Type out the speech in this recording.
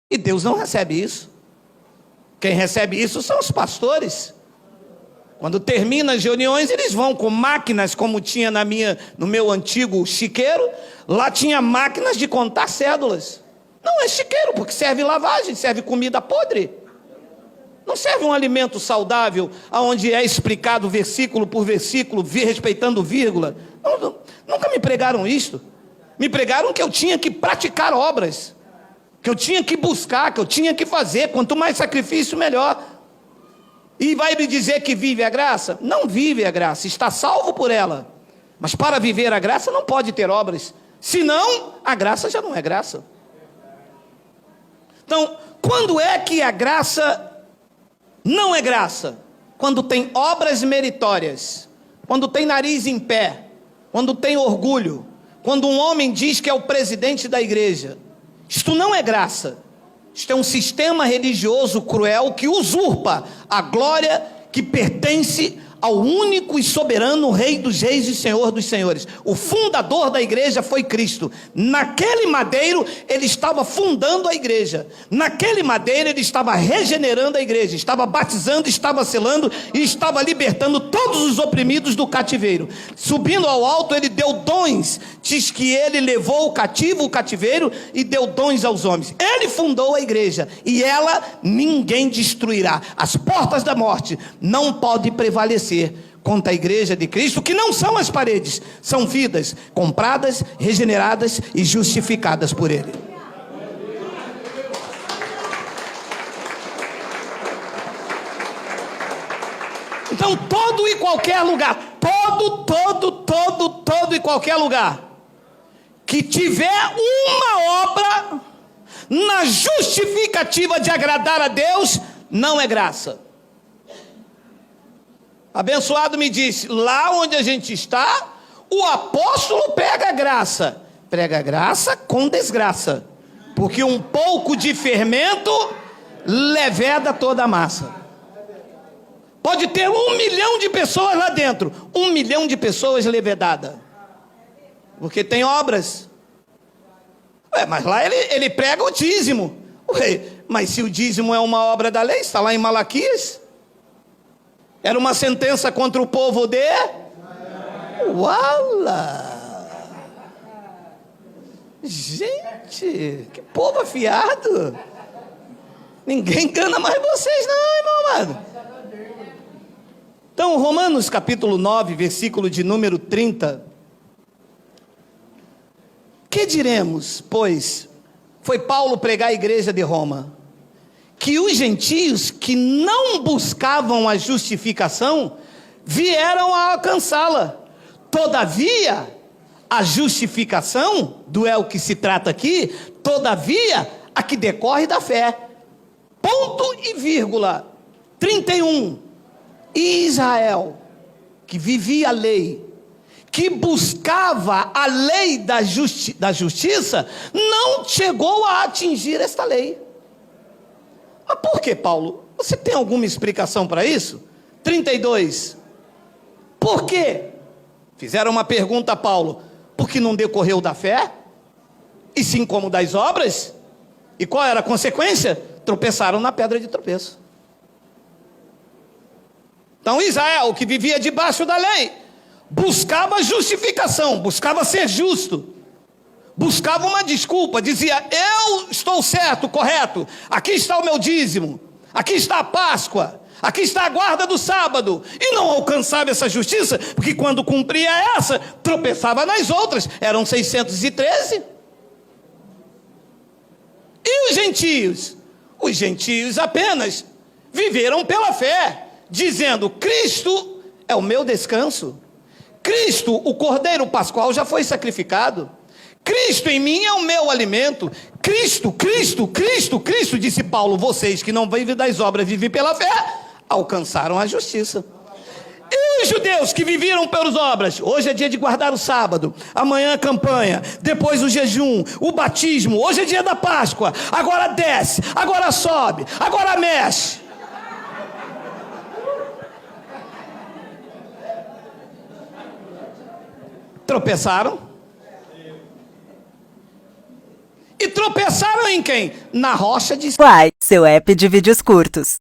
E Deus não recebe isso. Quem recebe isso são os pastores. Quando termina as reuniões, eles vão com máquinas, como tinha no meu antigo chiqueiro. Lá tinha máquinas de contar cédulas. Não é chiqueiro, porque serve lavagem, serve comida podre. Não serve um alimento saudável, onde é explicado versículo por versículo, respeitando vírgula. Nunca me pregaram isto. Me pregaram que eu tinha que praticar obras, que eu tinha que buscar, que eu tinha que fazer. Quanto mais sacrifício, melhor. E vai me dizer que vive a graça? Não vive a graça, está salvo por ela. Mas para viver a graça não pode ter obras. Senão, a graça já não é graça. Então, quando é que a graça não é graça? Quando tem obras meritórias, quando tem nariz em pé, quando tem orgulho, quando um homem diz que é o presidente da igreja. Isto não é graça. Isto é um sistema religioso cruel que usurpa a glória que pertence ao único e soberano Rei dos Reis e Senhor dos Senhores. O fundador da igreja foi Cristo. Naquele madeiro ele estava fundando a igreja. Naquele madeiro ele estava regenerando a igreja, estava batizando, estava selando e estava libertando todos os oprimidos do cativeiro. Subindo ao alto, ele deu dons. Diz que ele levou o cativeiro e deu dons aos homens. Ele fundou a igreja e ela ninguém destruirá. As portas da morte não podem prevalecer contra a igreja de Cristo, que não são as paredes, são vidas compradas, regeneradas e justificadas por Ele. Então, todo e qualquer lugar, todo e qualquer lugar que tiver uma obra na justificativa de agradar a Deus, não é graça. Abençoado me disse, lá onde a gente está, o apóstolo prega graça com desgraça, porque um pouco de fermento leveda toda a massa. Pode ter 1 milhão de pessoas lá dentro, 1 milhão de pessoas levedadas, porque tem obras. Mas lá ele prega o dízimo. Mas se o dízimo é uma obra da lei, está lá em Malaquias. Era uma sentença contra o povo de Uala. Gente, que povo afiado. Ninguém engana mais vocês não, irmão amado. Então, Romanos capítulo 9, versículo de número 30. Que diremos, pois, foi Paulo pregar a igreja de Roma, que os gentios que não buscavam a justificação, vieram a alcançá-la. Todavia, a justificação, do é o que se trata aqui, todavia, a que decorre da fé. Ponto e vírgula. 31. Israel, que vivia a lei, que buscava a lei da justiça, não chegou a atingir esta lei. Mas por que, Paulo? Você tem alguma explicação para isso? 32. Por quê? Fizeram uma pergunta a Paulo. Porque não decorreu da fé? E sim como das obras? E qual era a consequência? Tropeçaram na pedra de tropeço. Então Israel, que vivia debaixo da lei, buscava justificação, buscava ser justo, buscava uma desculpa, dizia, eu estou certo, correto, aqui está o meu dízimo, aqui está a Páscoa, aqui está a guarda do sábado, e não alcançava essa justiça, porque quando cumpria essa, tropeçava nas outras, eram 613. E os gentios? Os gentios apenas viveram pela fé, dizendo, Cristo é o meu descanso, Cristo, o Cordeiro Pascual, já foi sacrificado, Cristo em mim é o meu alimento, Cristo, disse Paulo, vocês que não vivem das obras, vivem pela fé, alcançaram a justiça. E os judeus que viveram pelas obras, hoje é dia de guardar o sábado, amanhã a campanha, depois o jejum, o batismo, hoje é dia da Páscoa, agora desce, agora sobe, agora mexe. Tropeçaram. E tropeçaram em quem? Na rocha de... Uai, seu app de vídeos curtos.